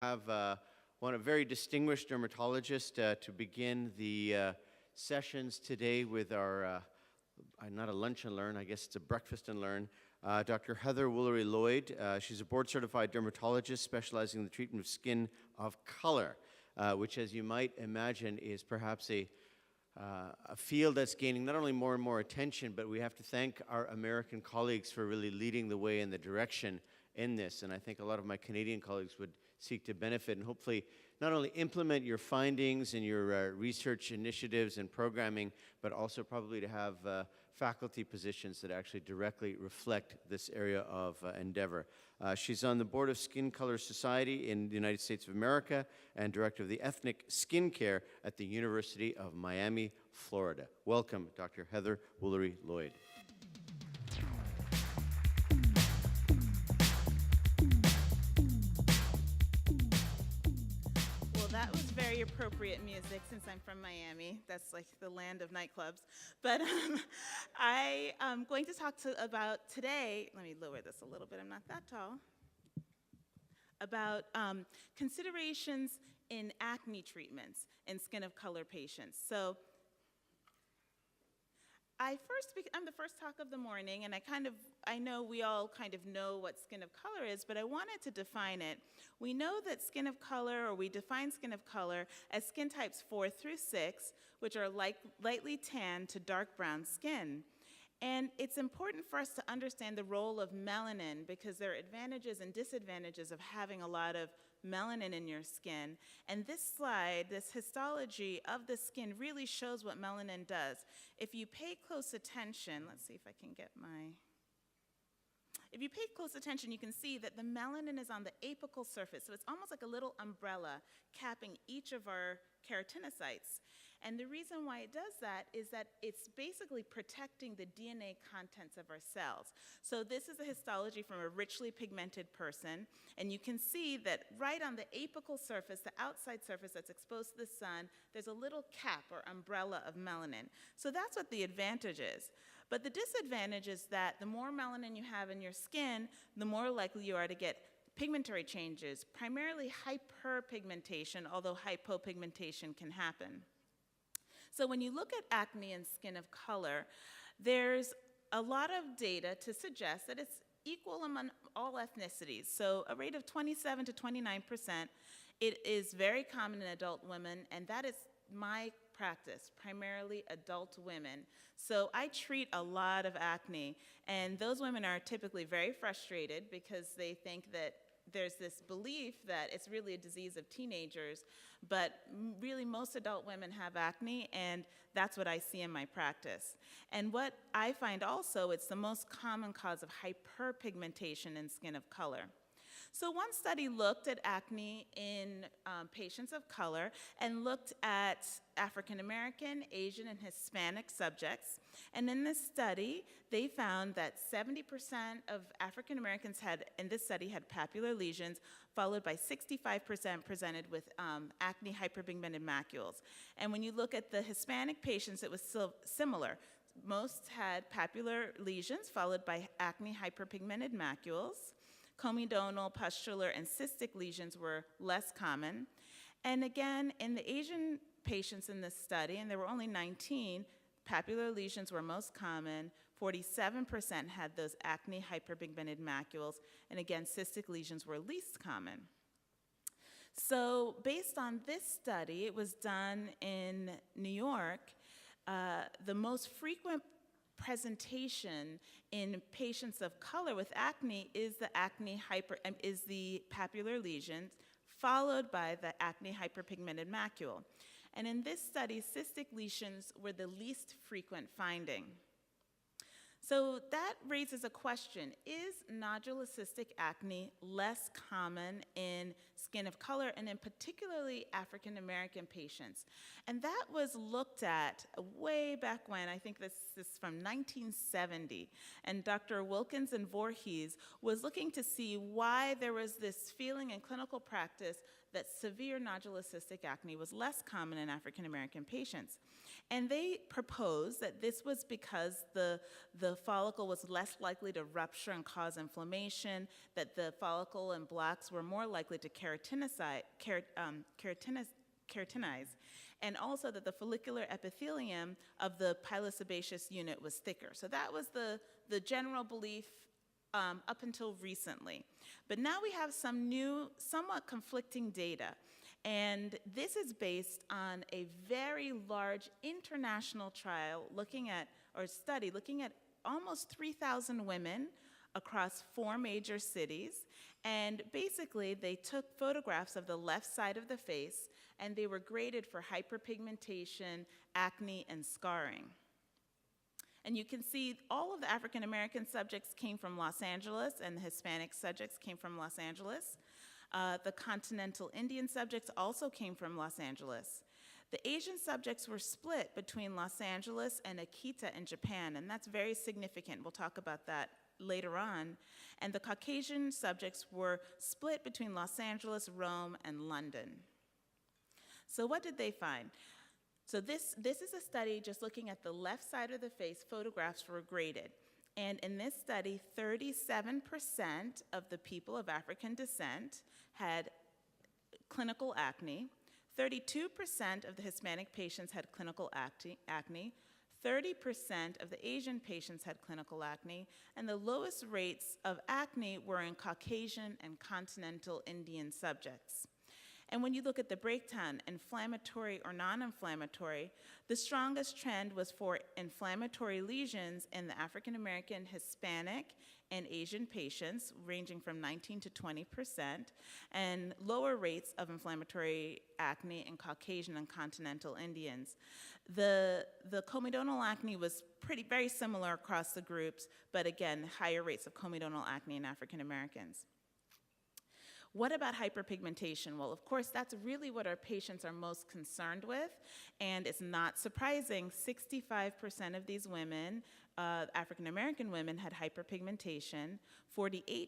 have a very distinguished dermatologist to begin the sessions today with our, not a lunch and learn, I guess it's a breakfast and learn, Dr. Heather Woolery-Lloyd. She's a board-certified dermatologist specializing in the treatment of skin of color, which, as you might imagine, is perhaps a field that's gaining not only more and more attention, but we have to thank our American colleagues for really leading the way in the direction in this. And I think a lot of my Canadian colleagues would seek to benefit and hopefully not only implement your findings and your research initiatives and programming, but also probably to have faculty positions that actually directly reflect this area of endeavor. She's on the board of Skin Color Society in the United States of America and director of the Ethnic Skincare at the University of Miami, Florida. Welcome, Dr. Heather Woolery-Lloyd. That was very appropriate music since I'm from Miami. That's like the land of nightclubs. But I am going to talk about today, let me lower this a little bit, I'm not that tall, about considerations in acne treatments in skin of color patients. So I'm the first talk of the morning, and I know we all kind of know what skin of color is, but I wanted to define it. We know that skin of color, or we define skin of color as skin types 4 through 6, which are lightly tan to dark brown skin. And it's important for us to understand the role of melanin because there are advantages and disadvantages of having a lot of melanin in your skin. And this slide, this histology of the skin really shows what melanin does. If you pay close attention, let's see if I can get my... If you pay close attention, you can see that the melanin is on the apical surface. So it's almost like a little umbrella capping each of our keratinocytes. And the reason why it does that is that it's basically protecting the DNA contents of our cells. So this is a histology from a richly pigmented person. And you can see that right on the apical surface, the outside surface that's exposed to the sun, there's a little cap or umbrella of melanin. So that's what the advantage is. But the disadvantage is that the more melanin you have in your skin, the more likely you are to get pigmentary changes, primarily hyperpigmentation, although hypopigmentation can happen. So when you look at acne and skin of color, there's a lot of data to suggest that it's equal among all ethnicities. So a rate of 27 to 29%. It is very common in adult women, and that is my practice, primarily adult women. So I treat a lot of acne, and those women are typically very frustrated because they think that there's this belief that it's really a disease of teenagers, but really most adult women have acne, and that's what I see in my practice. And what I find also, it's the most common cause of hyperpigmentation in skin of color. So one study looked at acne in patients of color and looked at African American, Asian, and Hispanic subjects. And in this study, they found that 70% of African Americans in this study had papular lesions, followed by 65% presented with acne hyperpigmented macules. And when you look at the Hispanic patients, it was similar. Most had papular lesions, followed by acne hyperpigmented macules. Comedonal, pustular, and cystic lesions were less common. And again, in the Asian patients in this study, and there were only 19, papular lesions were most common. 47% had those acne hyperpigmented macules, and again, cystic lesions were least common. So based on this study, it was done in New York, the most frequent presentation in patients of color with acne is the papular lesions, followed by the acne hyperpigmented macule. And in this study, cystic lesions were the least frequent finding. So that raises a question. Is nodular cystic acne less common in skin of color and in particularly African American patients? And that was looked at way back when. I think this is from 1970. And Dr. Wilkins and Voorhees was looking to see why there was this feeling in clinical practice that severe nodular cystic acne was less common in African American patients. And they proposed that this was because the follicle was less likely to rupture and cause inflammation, that the follicle and blocks were more likely to keratinize, and also that the follicular epithelium of the pilosebaceous unit was thicker. So that was the general belief up until recently. But now we have some new, somewhat conflicting data. And this is based on a very large international trial looking at almost 3,000 women across 4 major cities. And basically, they took photographs of the left side of the face, and they were graded for hyperpigmentation, acne, and scarring. And you can see all of the African American subjects came from Los Angeles, and the Hispanic subjects came from Los Angeles. The continental Indian subjects also came from Los Angeles. The Asian subjects were split between Los Angeles and Akita in Japan, and that's very significant. We'll talk about that later on. And the Caucasian subjects were split between Los Angeles, Rome, and London. So what did they find? So this is a study just looking at the left side of the face. Photographs were graded. And in this study, 37% of the people of African descent had clinical acne. 32% of the Hispanic patients had clinical acne. 30% of the Asian patients had clinical acne. And the lowest rates of acne were in Caucasian and continental Indian subjects. And when you look at the breakdown, inflammatory or non-inflammatory, the strongest trend was for inflammatory lesions in the African American, Hispanic, and Asian patients, ranging from 19 to 20%, and lower rates of inflammatory acne in Caucasian and continental Indians. The comedonal acne was very similar across the groups, but again, higher rates of comedonal acne in African Americans. What about hyperpigmentation? Well, of course, that's really what our patients are most concerned with, and it's not surprising. 65% of these women, African-American women, had hyperpigmentation. 48%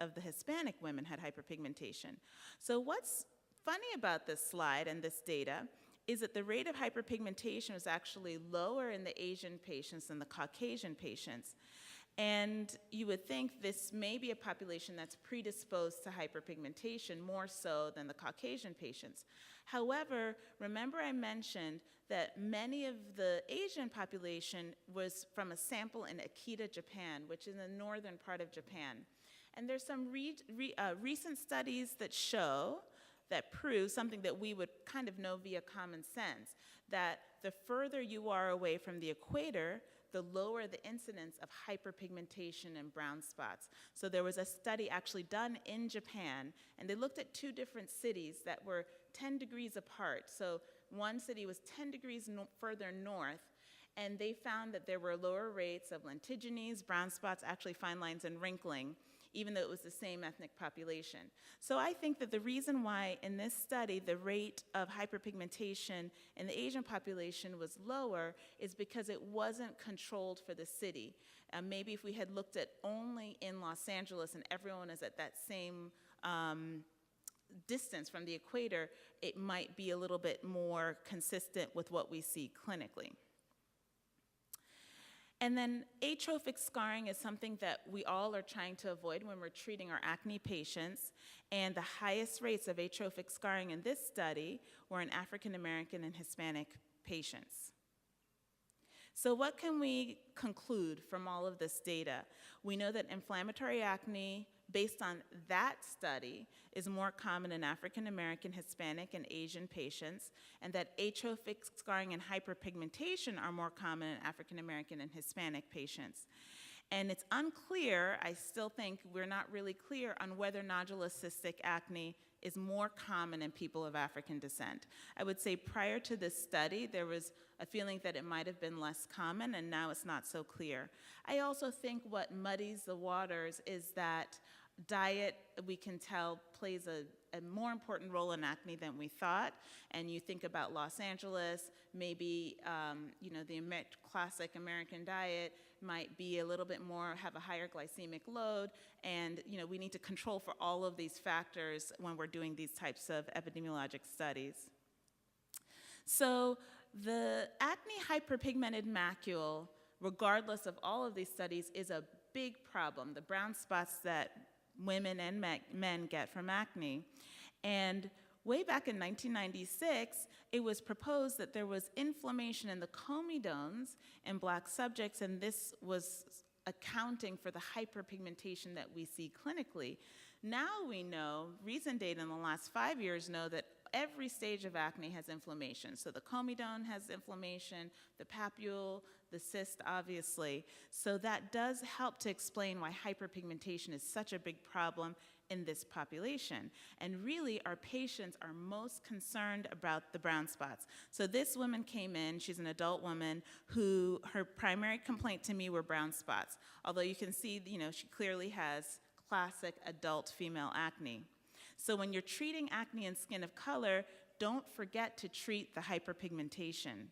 of the Hispanic women had hyperpigmentation. So what's funny about this slide and this data is that the rate of hyperpigmentation was actually lower in the Asian patients than the Caucasian patients. And you would think this may be a population that's predisposed to hyperpigmentation more so than the Caucasian patients. However, remember I mentioned that many of the Asian population was from a sample in Akita, Japan, which is in the northern part of Japan. And there's some recent studies that prove something that we would kind of know via common sense, that the further you are away from the equator, the lower the incidence of hyperpigmentation and brown spots. So there was a study actually done in Japan, and they looked at 2 different cities that were 10 degrees apart. So one city was 10 degrees further north, and they found that there were lower rates of lentigines, brown spots, actually fine lines, and wrinkling, even though it was the same ethnic population. So I think that the reason why in this study the rate of hyperpigmentation in the Asian population was lower is because it wasn't controlled for the city. Maybe if we had looked at only in Los Angeles and everyone is at that same distance from the equator, it might be a little bit more consistent with what we see clinically. And then atrophic scarring is something that we all are trying to avoid when we're treating our acne patients. And the highest rates of atrophic scarring in this study were in African American and Hispanic patients. So what can we conclude from all of this data? We know that inflammatory acne, based on that study, is more common in African American, Hispanic, and Asian patients, and that atrophic scarring and hyperpigmentation are more common in African American and Hispanic patients. And it's unclear, I still think we're not really clear on whether nodulous cystic acne is more common in people of African descent. I would say prior to this study, there was a feeling that it might have been less common, and now it's not so clear. I also think what muddies the waters is that diet, we can tell, plays a more important role in acne than we thought. And you think about Los Angeles, maybe the classic American diet might be a little bit more, have a higher glycemic load, and we need to control for all of these factors when we're doing these types of epidemiologic studies. So the acne hyperpigmented macule, regardless of all of these studies, is a big problem, the brown spots that women and men get from acne. And way back in 1996, it was proposed that there was inflammation in the comedones in Black subjects, and this was accounting for the hyperpigmentation that we see clinically. Now we know, recent data in the last 5 years know that every stage of acne has inflammation. So the comedone has inflammation, the papule, the cyst, obviously. So that does help to explain why hyperpigmentation is such a big problem in this population. And really, our patients are most concerned about the brown spots. So this woman came in, she's an adult woman, who her primary complaint to me were brown spots. Although you can see, she clearly has classic adult female acne. So when you're treating acne and skin of color, don't forget to treat the hyperpigmentation.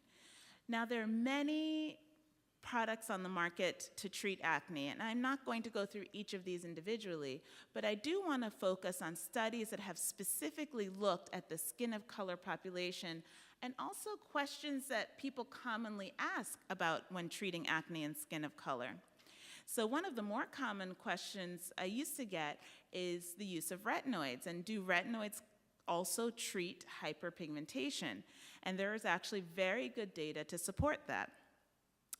Now, there are many products on the market to treat acne, and I'm not going to go through each of these individually, but I do want to focus on studies that have specifically looked at the skin of color population and also questions that people commonly ask about when treating acne and skin of color. So one of the more common questions I used to get is the use of retinoids, and do retinoids also treat hyperpigmentation? And there is actually very good data to support that.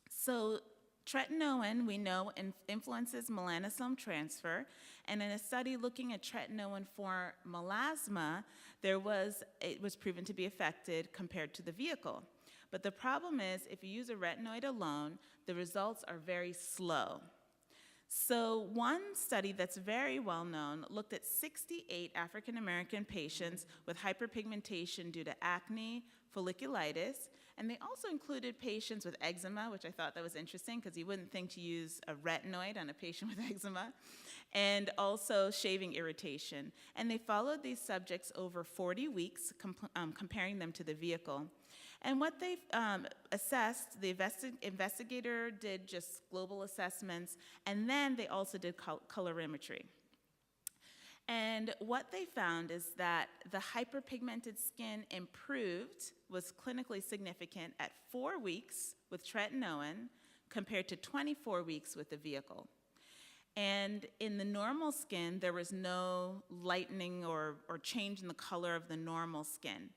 So tretinoin, we know, influences melanosome transfer, and in a study looking at tretinoin for melasma, it was proven to be effective compared to the vehicle. But the problem is, if you use a retinoid alone, the results are very slow. So one study that's very well known looked at 68 African American patients with hyperpigmentation due to acne, folliculitis, and they also included patients with eczema, which I thought that was interesting because you wouldn't think to use a retinoid on a patient with eczema, and also shaving irritation. And they followed these subjects over 40 weeks, comparing them to the vehicle. And what they assessed, the investigator did just global assessments, and then they also did colorimetry. And what they found is that the hyperpigmented skin improved, was clinically significant at 4 weeks with tretinoin compared to 24 weeks with the vehicle. And in the normal skin, there was no lightening or change in the color of the normal skin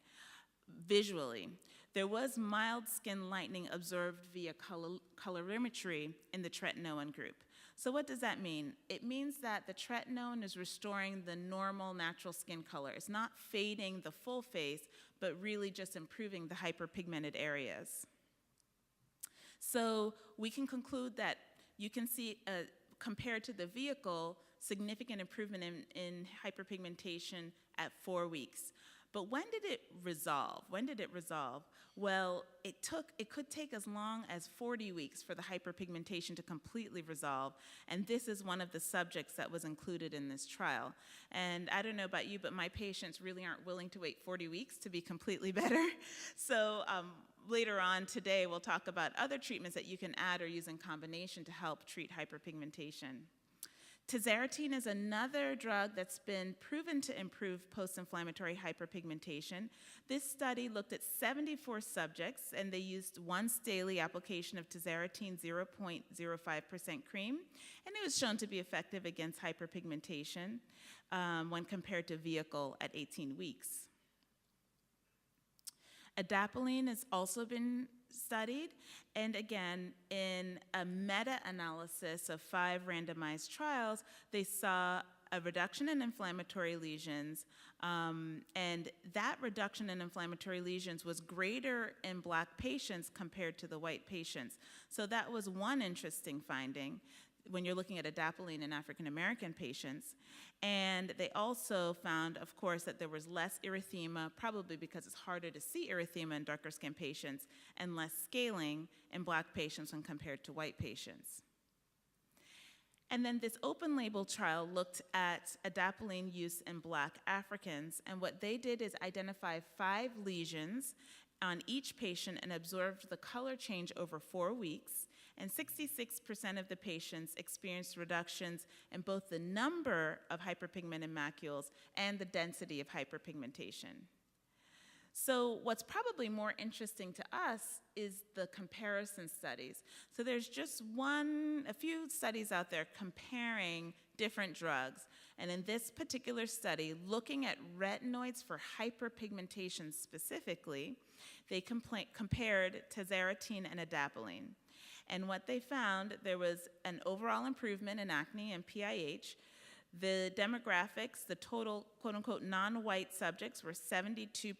visually. There was mild skin lightening observed via colorimetry in the tretinoin group. So what does that mean? It means that the tretinoin is restoring the normal natural skin color. It's not fading the full face, but really just improving the hyperpigmented areas. So we can conclude that you can see, compared to the vehicle, significant improvement in hyperpigmentation at 4 weeks. But when did it resolve? When did it resolve? Well, it could take as long as 40 weeks for the hyperpigmentation to completely resolve, and this is one of the subjects that was included in this trial. And I don't know about you, but my patients really aren't willing to wait 40 weeks to be completely better. So later on today, we'll talk about other treatments that you can add or use in combination to help treat hyperpigmentation. Tazarotene is another drug that's been proven to improve post-inflammatory hyperpigmentation. This study looked at 74 subjects, and they used once daily application of tazarotene 0.05% cream, and it was shown to be effective against hyperpigmentation when compared to vehicle at 18 weeks. Adapalene has also been studied, and again, in a meta-analysis of 5 randomized trials, they saw a reduction in inflammatory lesions, and that reduction in inflammatory lesions was greater in Black patients compared to the white patients. So that was one interesting finding when you're looking at adapalene in African American patients. And they also found, of course, that there was less erythema, probably because it's harder to see erythema in darker skin patients, and less scaling in Black patients when compared to white patients. And then this open label trial looked at adapalene use in Black Africans, and what they did is identify 5 lesions on each patient and observed the color change over 4 weeks. And 66% of the patients experienced reductions in both the number of hyperpigmented macules and the density of hyperpigmentation. So what's probably more interesting to us is the comparison studies. So there's just a few studies out there comparing different drugs. And in this particular study, looking at retinoids for hyperpigmentation specifically, they compared tazarotene and adapalene. And what they found, there was an overall improvement in acne and PIH. The demographics, the total quote-unquote non-white subjects were 72%.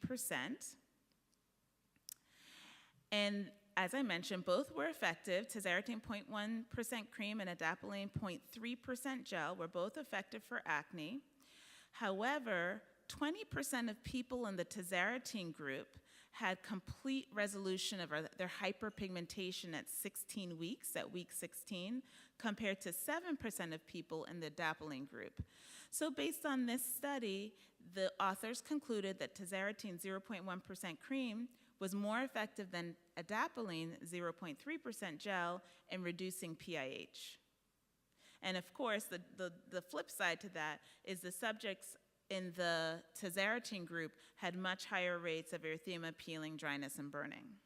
And as I mentioned, both were effective. Tazarotene 0.1% cream and adapalene 0.3% gel were both effective for acne. However, 20% of people in the tazarotene group had complete resolution of their hyperpigmentation at 16 weeks, at week 16, compared to 7% of people in the adapalene group. So based on this study, the authors concluded that tazarotene 0.1% cream was more effective than adapalene 0.3% gel in reducing PIH. And of course, the flip side to that is the subjects in the tazarotene group had much higher rates of erythema, peeling, dryness, and burning.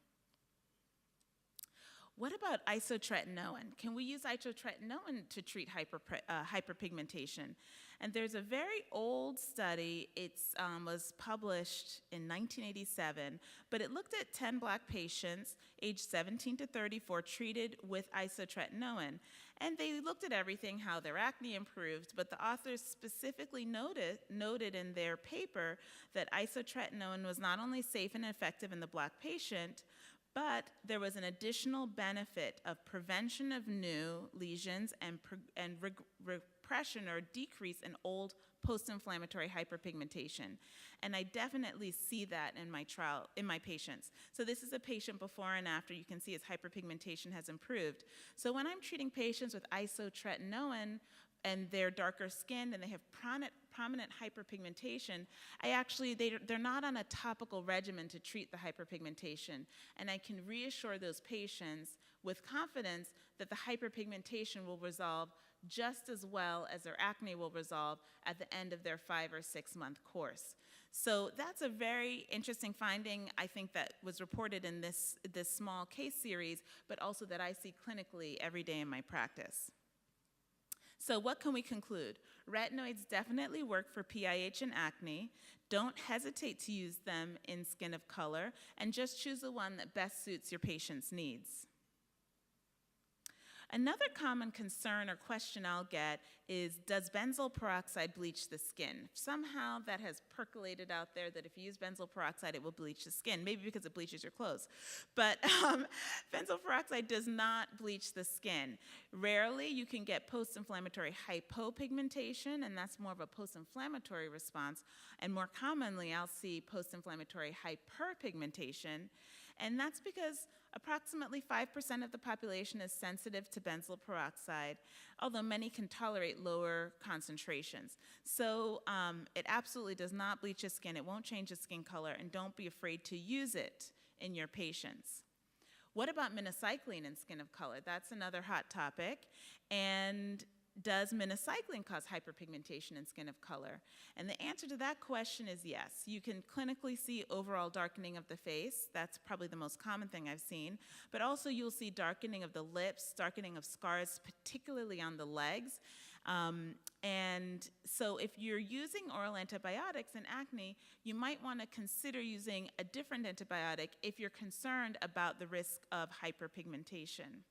What about isotretinoin? Can we use isotretinoin to treat hyperpigmentation? And there's a very old study. It was published in 1987, but it looked at 10 black patients aged 17 to 34 treated with isotretinoin. And they looked at everything, how their acne improved, but the authors specifically noted in their paper that isotretinoin was not only safe and effective in the black patient, but there was an additional benefit of prevention of new lesions and repression or decrease in old post-inflammatory hyperpigmentation. And I definitely see that in my trial, in my patients. So this is a patient before and after. You can see his hyperpigmentation has improved. So when I'm treating patients with isotretinoin and they're darker skinned and they have prominent hyperpigmentation, they're not on a topical regimen to treat the hyperpigmentation. And I can reassure those patients with confidence that the hyperpigmentation will resolve just as well as their acne will resolve at the end of their 5 or 6 month course. So that's a very interesting finding, I think, that was reported in this small case series, but also that I see clinically every day in my practice. So what can we conclude? Retinoids definitely work for PIH and acne. Don't hesitate to use them in skin of color, and just choose the one that best suits your patient's needs. Another common concern or question I'll get is, does benzoyl peroxide bleach the skin? Somehow that has percolated out there that if you use benzoyl peroxide, it will bleach the skin, maybe because it bleaches your clothes. But benzoyl peroxide does not bleach the skin. Rarely you can get post-inflammatory hypopigmentation, and that's more of a post-inflammatory response. And more commonly, I'll see post-inflammatory hyperpigmentation. And that's because approximately 5% of the population is sensitive to benzoyl peroxide, although many can tolerate lower concentrations. So it absolutely does not bleach the skin. It won't change the skin color, and don't be afraid to use it in your patients. What about minocycline in skin of color? That's another hot topic. And does minocycline cause hyperpigmentation in skin of color? And the answer to that question is yes. You can clinically see overall darkening of the face. That's probably the most common thing I've seen. But also you'll see darkening of the lips, darkening of scars, particularly on the legs. And so if you're using oral antibiotics in acne, you might want to consider using a different antibiotic if you're concerned about the risk of hyperpigmentation.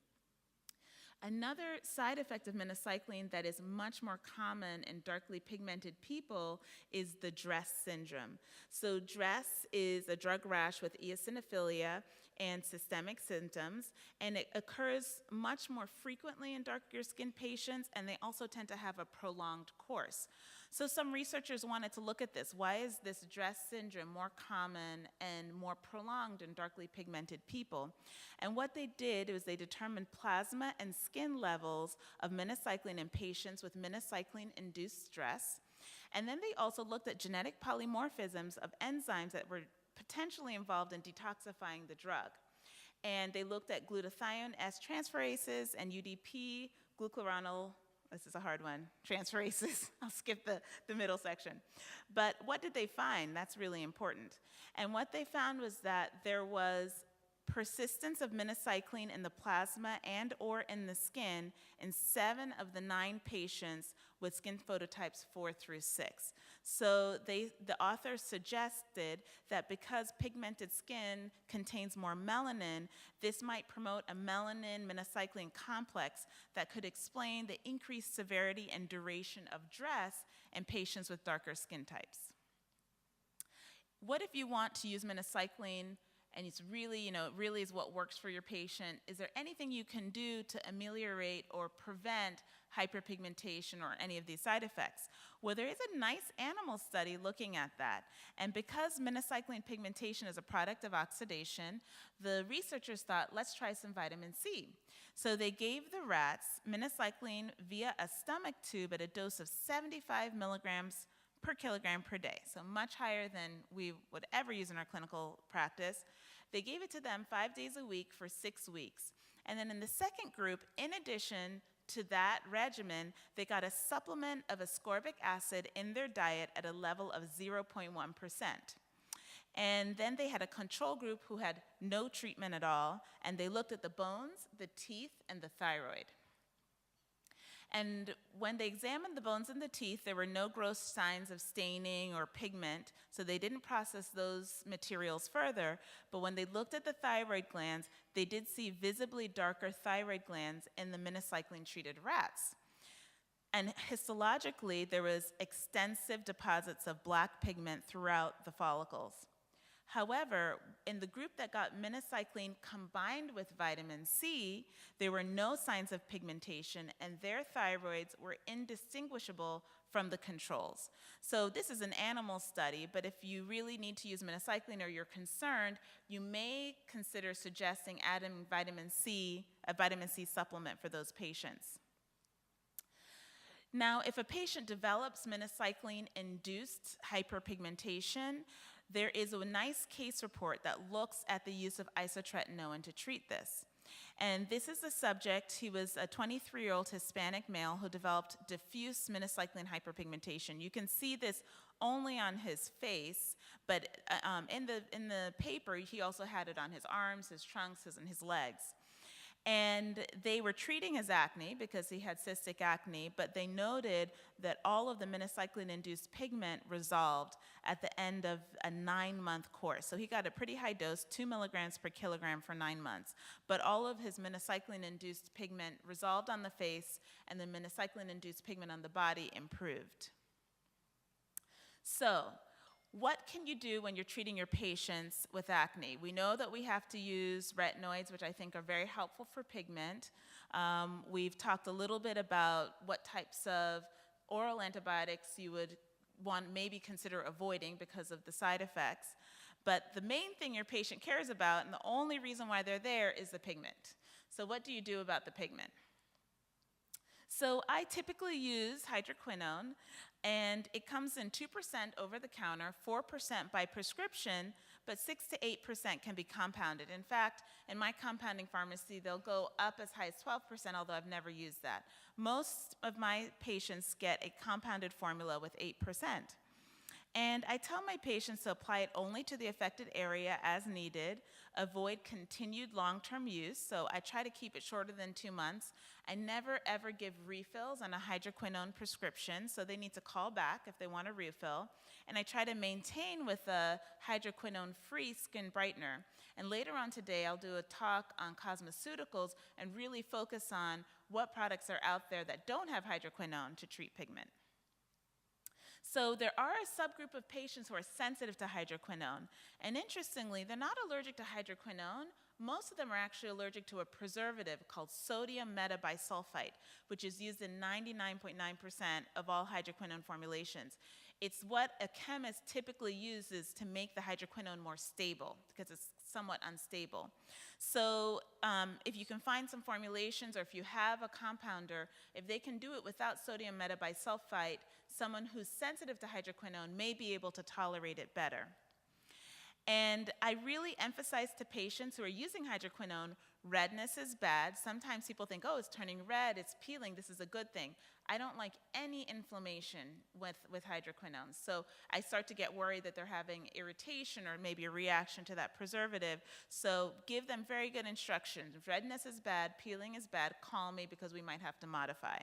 Another side effect of minocycline that is much more common in darkly pigmented people is the DRESS syndrome. So DRESS is a drug rash with eosinophilia and systemic symptoms, and it occurs much more frequently in darker skinned patients, and they also tend to have a prolonged course. So some researchers wanted to look at this. Why is this DRESS syndrome more common and more prolonged in darkly pigmented people? And what they did was they determined plasma and skin levels of minocycline in patients with minocycline-induced stress. And then they also looked at genetic polymorphisms of enzymes that were potentially involved in detoxifying the drug. And they looked at glutathione S transferases and UDP, glucuronol, this is a hard one, transferases. I'll skip the middle section. But what did they find? That's really important. And what they found was that there was persistence of minocycline in the plasma and or in the skin in 7 of the 9 patients with skin phototypes 4 through 6. So the authors suggested that because pigmented skin contains more melanin, this might promote a melanin-minocycline complex that could explain the increased severity and duration of dress in patients with darker skin types. What if you want to use minocycline and it's really, it really is what works for your patient? Is there anything you can do to ameliorate or prevent hyperpigmentation or any of these side effects? Well, there is a nice animal study looking at that. And because minocycline pigmentation is a product of oxidation, the researchers thought, let's try some vitamin C. So they gave the rats minocycline via a stomach tube at a dose of 75 milligrams per kilogram per day, so much higher than we would ever use in our clinical practice. They gave it to them 5 days a week for 6 weeks. And then in the second group, in addition to that regimen, they got a supplement of ascorbic acid in their diet at a level of 0.1%. And then they had a control group who had no treatment at all, and they looked at the bones, the teeth, and the thyroid. And when they examined the bones and the teeth, there were no gross signs of staining or pigment, so they didn't process those materials further. But when they looked at the thyroid glands, they did see visibly darker thyroid glands in the minocycline-treated rats. And histologically, there was extensive deposits of black pigment throughout the follicles. However, in the group that got minocycline combined with vitamin C, there were no signs of pigmentation, and their thyroids were indistinguishable from the controls. So this is an animal study, but if you really need to use minocycline or you're concerned, you may consider suggesting adding a vitamin C supplement for those patients. Now, if a patient develops minocycline-induced hyperpigmentation, there is a nice case report that looks at the use of isotretinoin to treat this. And this is the subject. He was a 23-year-old Hispanic male who developed diffuse minocycline hyperpigmentation. You can see this only on his face, but in the paper, he also had it on his arms, his trunks, and his legs. And they were treating his acne because he had cystic acne, but they noted that all of the minocycline-induced pigment resolved at the end of a 9-month course. So he got a pretty high dose, 2 milligrams per kilogram for 9 months. But all of his minocycline-induced pigment resolved on the face, and the minocycline-induced pigment on the body improved. So, what can you do when you're treating your patients with acne? We know that we have to use retinoids, which I think are very helpful for pigment. We've talked a little bit about what types of oral antibiotics you would want maybe consider avoiding because of the side effects. But the main thing your patient cares about, and the only reason why they're there, is the pigment. So what do you do about the pigment? So I typically use hydroquinone, and it comes in 2% over the counter, 4% by prescription, but 6 to 8% can be compounded. In fact, in my compounding pharmacy, they'll go up as high as 12%, although I've never used that. Most of my patients get a compounded formula with 8%. And I tell my patients to apply it only to the affected area as needed, avoid continued long-term use, so I try to keep it shorter than 2 months. I never ever give refills on a hydroquinone prescription, so they need to call back if they want a refill. And I try to maintain with a hydroquinone-free skin brightener. And later on today, I'll do a talk on cosmeceuticals and really focus on what products are out there that don't have hydroquinone to treat pigment. So there are a subgroup of patients who are sensitive to hydroquinone. And interestingly, they're not allergic to hydroquinone. Most of them are actually allergic to a preservative called sodium metabisulfite, which is used in 99.9% of all hydroquinone formulations. It's what a chemist typically uses to make the hydroquinone more stable because it's somewhat unstable. So if you can find some formulations or if you have a compounder, if they can do it without sodium metabisulfite, someone who's sensitive to hydroquinone may be able to tolerate it better. And I really emphasize to patients who are using hydroquinone, redness is bad. Sometimes people think, oh, it's turning red, it's peeling, this is a good thing. I don't like any inflammation with hydroquinone. So I start to get worried that they're having irritation or maybe a reaction to that preservative. So give them very good instructions. If redness is bad, peeling is bad, call me because we might have to modify.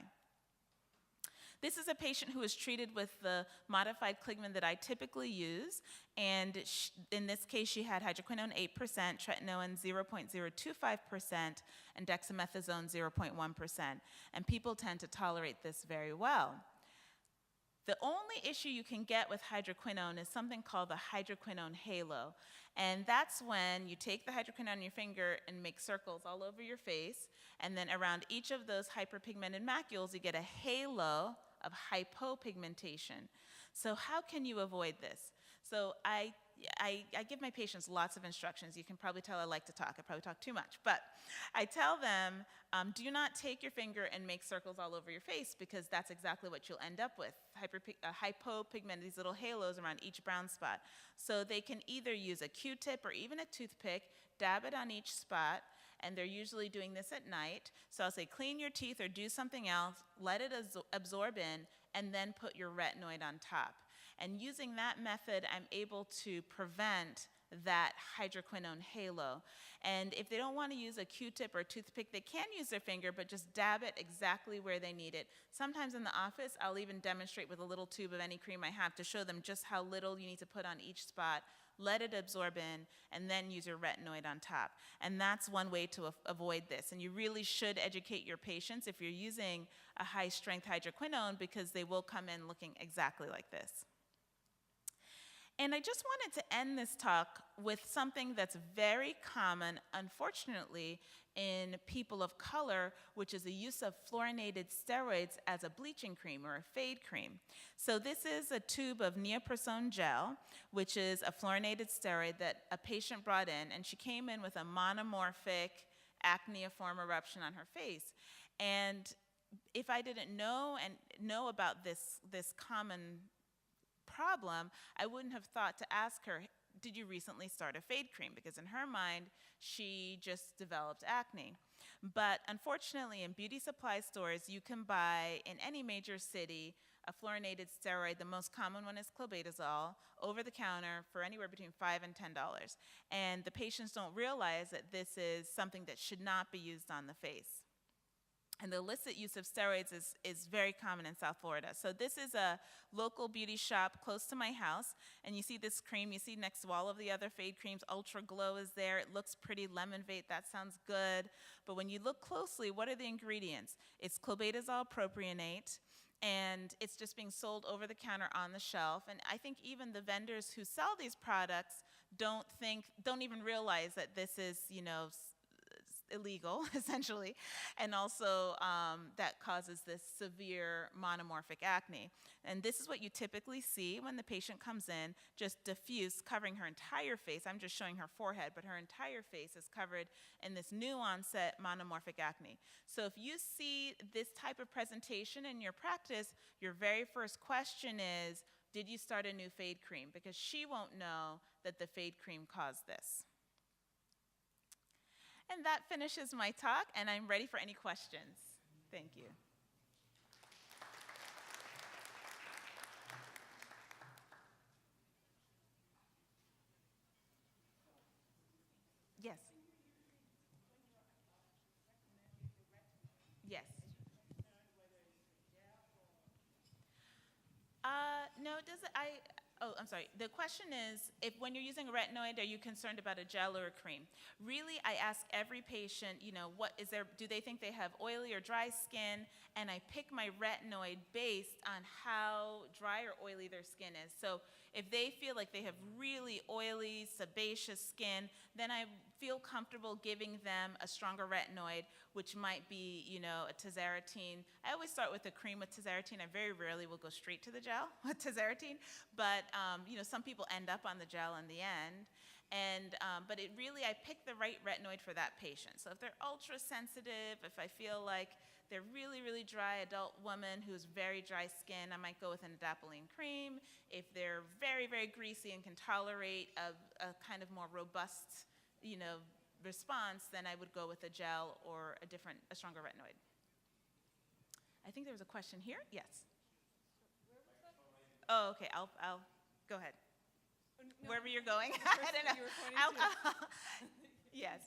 This is a patient who was treated with the modified Cligman that I typically use, and in this case she had hydroquinone 8%, tretinoin 0.025%, and dexamethasone 0.1%, and people tend to tolerate this very well. The only issue you can get with hydroquinone is something called the hydroquinone halo, and that's when you take the hydroquinone on your finger and make circles all over your face, and then around each of those hyperpigmented macules you get a halo of hypopigmentation. So how can you avoid this? So I give my patients lots of instructions. You can probably tell I like to talk. I probably talk too much. But I tell them, do not take your finger and make circles all over your face because that's exactly what you'll end up with, hypopigmented, these little halos around each brown spot. So they can either use a Q-tip or even a toothpick, dab it on each spot, and they're usually doing this at night. So I'll say clean your teeth or do something else, let it absorb in, and then put your retinoid on top. And using that method, I'm able to prevent that hydroquinone halo. And if they don't want to use a Q-tip or a toothpick, they can use their finger, but just dab it exactly where they need it. Sometimes in the office, I'll even demonstrate with a little tube of any cream I have to show them just how little you need to put on each spot. Let it absorb in, and then use your retinoid on top. And that's one way to avoid this. And you really should educate your patients if you're using a high-strength hydroquinone because they will come in looking exactly like this. And I just wanted to end this talk with something that's very common, unfortunately, in people of color, which is the use of fluorinated steroids as a bleaching cream or a fade cream. So this is a tube of neoprosone gel, which is a fluorinated steroid that a patient brought in, and she came in with a monomorphic acneiform eruption on her face. And if I didn't know about this common problem, I wouldn't have thought to ask her, did you recently start a fade cream? Because in her mind, she just developed acne. But unfortunately, in beauty supply stores, you can buy in any major city a fluorinated steroid. The most common one is clobetasol, over the counter for anywhere between $5 and $10. And the patients don't realize that this is something that should not be used on the face. And the illicit use of steroids is very common in South Florida. So this is a local beauty shop close to my house, and you see this cream, you see next to all of the other fade creams, Ultra Glow is there, it looks pretty, lemon vape, that sounds good. But when you look closely, what are the ingredients? It's clobetasol propionate, and it's just being sold over the counter on the shelf. And I think even the vendors who sell these products don't even realize that this is, illegal, essentially, and also that causes this severe monomorphic acne. And this is what you typically see when the patient comes in, just diffuse, covering her entire face. I'm just showing her forehead, but her entire face is covered in this new onset monomorphic acne. So if you see this type of presentation in your practice, your very first question is, did you start a new fade cream? Because she won't know that the fade cream caused this. And that finishes my talk, and I'm ready for any questions. Thank you. Yes. Yes. No, does it? I'm sorry. The question is, if when you're using a retinoid, are you concerned about a gel or a cream? Really, I ask every patient, do they think they have oily or dry skin? And I pick my retinoid based on how dry or oily their skin is. So if they feel like they have really oily, sebaceous skin, then I feel comfortable giving them a stronger retinoid, which might be, a tazarotene. I always start with a cream with tazarotene. I very rarely will go straight to the gel with tazarotene, but some people end up on the gel in the end. And, but I pick the right retinoid for that patient. So if they're ultra sensitive, if I feel like they're really, really dry adult woman who's very dry skin, I might go with an adapalene cream. If they're very, very greasy and can tolerate a kind of more robust, response, then I would go with a gel or a stronger retinoid. I think there was a question here. Yes. Oh, okay. I'll go ahead. No, Wherever you're going. the I person don't know. you were pointing to. Yes.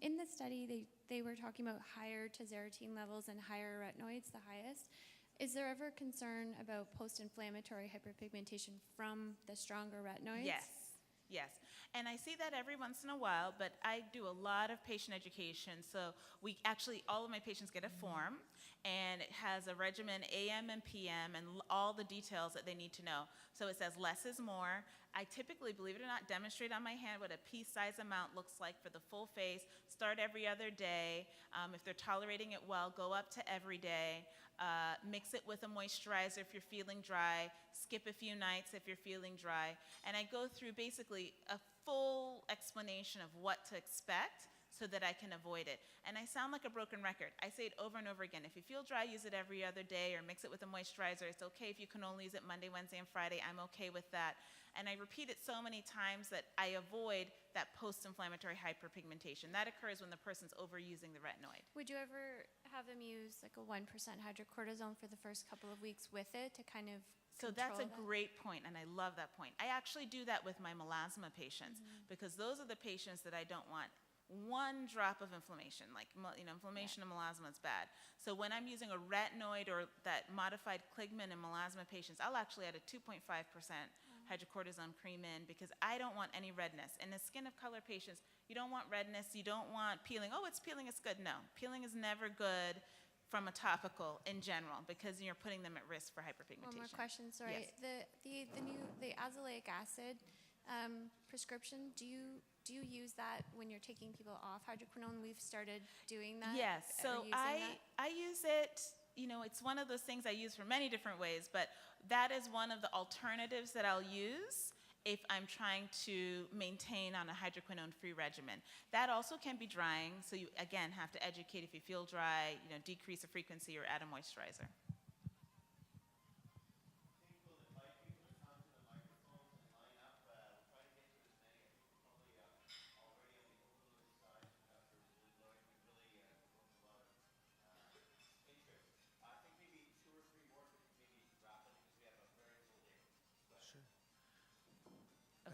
In the study, they were talking about higher tazarotene levels and higher retinoids, the highest. Is there ever concern about post-inflammatory hyperpigmentation from the stronger retinoids? Yes. Yes. And I see that every once in a while, but I do a lot of patient education. So all of my patients get a form, and it has a regimen AM and PM and all the details that they need to know. So it says less is more. I typically, believe it or not, demonstrate on my hand what a pea-size amount looks like for the full face. Start every other day. If they're tolerating it well, go up to every day. Mix it with a moisturizer if you're feeling dry. Skip a few nights if you're feeling dry. And I go through basically a full explanation of what to expect so that I can avoid it. And I sound like a broken record. I say it over and over again. If you feel dry, use it every other day or mix it with a moisturizer. It's okay if you can only use it Monday, Wednesday, and Friday. I'm okay with that. And I repeat it so many times that I avoid that post-inflammatory hyperpigmentation. That occurs when the person's overusing the retinoid. Would you ever have them use like a 1% hydrocortisone for the first couple of weeks with it to kind of So that's a control that? great point, and I love that point. I actually do that with my melasma patients because those are the patients that I don't want one drop of inflammation. Like, inflammation and melasma is bad. So when I'm using a retinoid or that modified Kligman in melasma patients, I'll actually add a 2.5% hydrocortisone cream in because I don't want any redness. In the skin of color patients, you don't want redness, you don't want peeling. Oh, it's peeling, it's good. No, peeling is never good from a topical in general because you're putting them at risk for hyperpigmentation. One more question, sorry. Yes. The azelaic acid prescription, do you use that when you're taking people off hydroquinone? We've started doing that. Yes, so using that? I use it, it's one of those things I use for many different ways, but that is one of the alternatives that I'll use if I'm trying to maintain on a hydroquinone-free regimen. That also can be drying, so you, again, have to educate if you feel dry, decrease the frequency or add a moisturizer.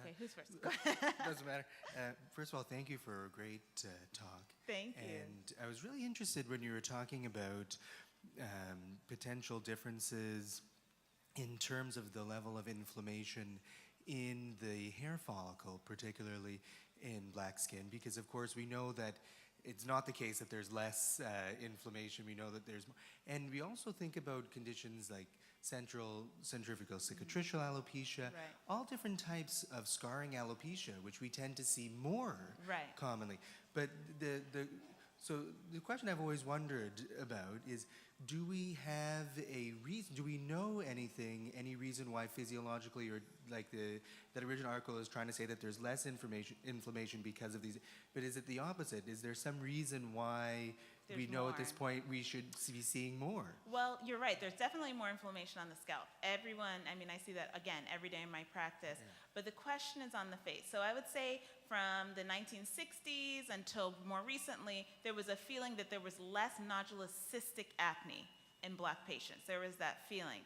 Okay, who's first? Doesn't matter. First of all, thank you for a great talk. Thank you. And I was really interested when you were talking about potential differences in terms of the level of inflammation in the hair follicle, particularly in black skin, because of course we know that it's not the case that there's less inflammation. We know that there's more. And we also think about conditions like centrifugal cicatricial alopecia, Right. all different types of scarring alopecia, which we tend to see more Right. commonly. But so the question I've always wondered about is, do we have a reason, do we know any reason why physiologically, or like that original article is trying to say that there's less inflammation because of these, but is it the opposite? Is there some reason why we There's know at more. this point we should be seeing more? Well, you're right. There's definitely more inflammation on the scalp. Everyone, I see that, again, every day in my practice. Yeah. But the question is on the face. So I would say from the 1960s until more recently, there was a feeling that there was less nodulous cystic acne in black patients. There was that feeling.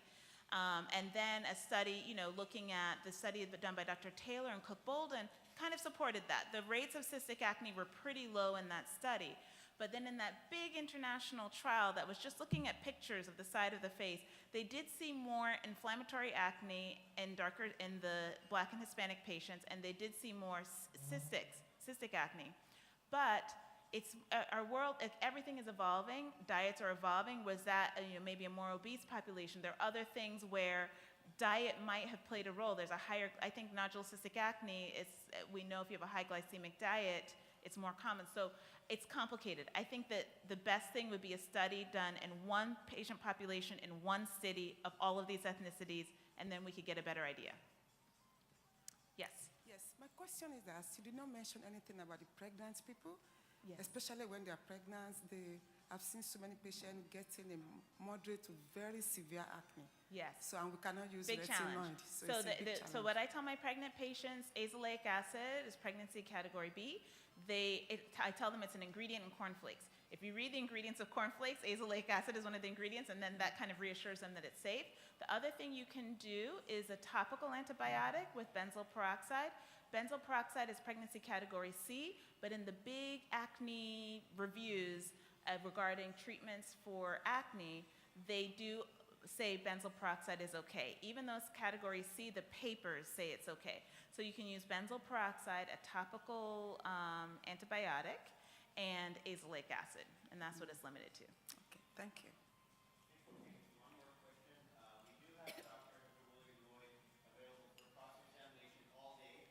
And then a study, looking at the study done by Dr. Taylor and Cook Bolden kind of supported that. The rates of cystic acne were pretty low in that study. But then in that big international trial that was just looking at pictures of the side of the face, they did see more inflammatory acne in the black and Hispanic patients, and they did see more cystic acne. But it's our world, if everything is evolving, diets are evolving. Was that maybe a more obese population? There are other things where diet might have played a role. There's a higher, I think nodular cystic acne, we know if you have a high glycemic diet, it's more common. So it's complicated. I think that the best thing would be a study done in one patient population in one city of all of these ethnicities, and then we could get a better idea. Yes. Yes, my question is that you did not mention anything about the pregnant people. Yes. especially when they are pregnant. I've seen so many patients getting a moderate to very severe acne. Yes. So, and we cannot use Big challenge. retinoid. So, it's a big So challenge. what I tell my pregnant patients, azelaic acid is pregnancy category B. I tell them it's an ingredient in cornflakes. If you read the ingredients of cornflakes, azelaic acid is one of the ingredients, and then that kind of reassures them that it's safe. The other thing you can do is a topical antibiotic with benzoyl peroxide. Benzoyl peroxide is pregnancy category C, but in the big acne reviews regarding treatments for acne, they do say benzoyl peroxide is okay. Even though it's category C, the papers say it's okay. So you can use benzoyl peroxide, a topical antibiotic, and azelaic acid, and that's what it's limited to. Okay, thank you. One more question. We do have Dr. Woolery-Lloyd available for cross-examination all day.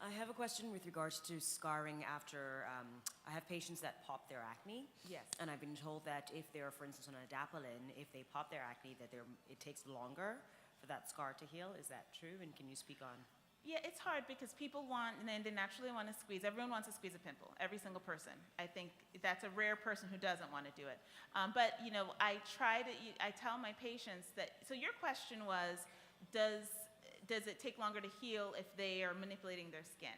I have a question with regards to scarring after, I have patients that pop their acne. Yes. And I've been told that if they're, for instance, on adapalene, if they pop their acne, that it takes longer for that scar to heal. Is that true? And can you speak on? Yeah, it's hard because people want, and they naturally want to squeeze. Everyone wants to squeeze a pimple, every single person. I think that's a rare person who doesn't want to do it. But, you know, I tell my patients that, so your question was, does it take longer to heal if they are manipulating their skin?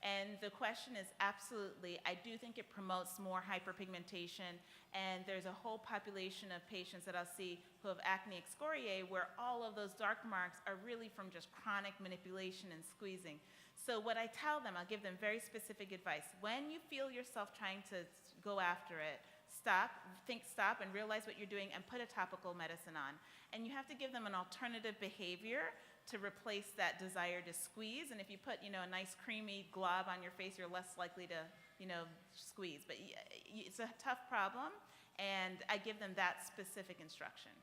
And the question is absolutely. I do think it promotes more hyperpigmentation, and there's a whole population of patients that I'll see who have acne excoriae where all of those dark marks are really from just chronic manipulation and squeezing. So what I tell them, I'll give them very specific advice. When you feel yourself trying to go after it, stop, and realize what you're doing, and put a topical medicine on. And you have to give them an alternative behavior to replace that desire to squeeze. And if you put, you know, a nice creamy glob on your face, you're less likely to, you know, squeeze. But it's a tough problem, and I give them that specific instruction.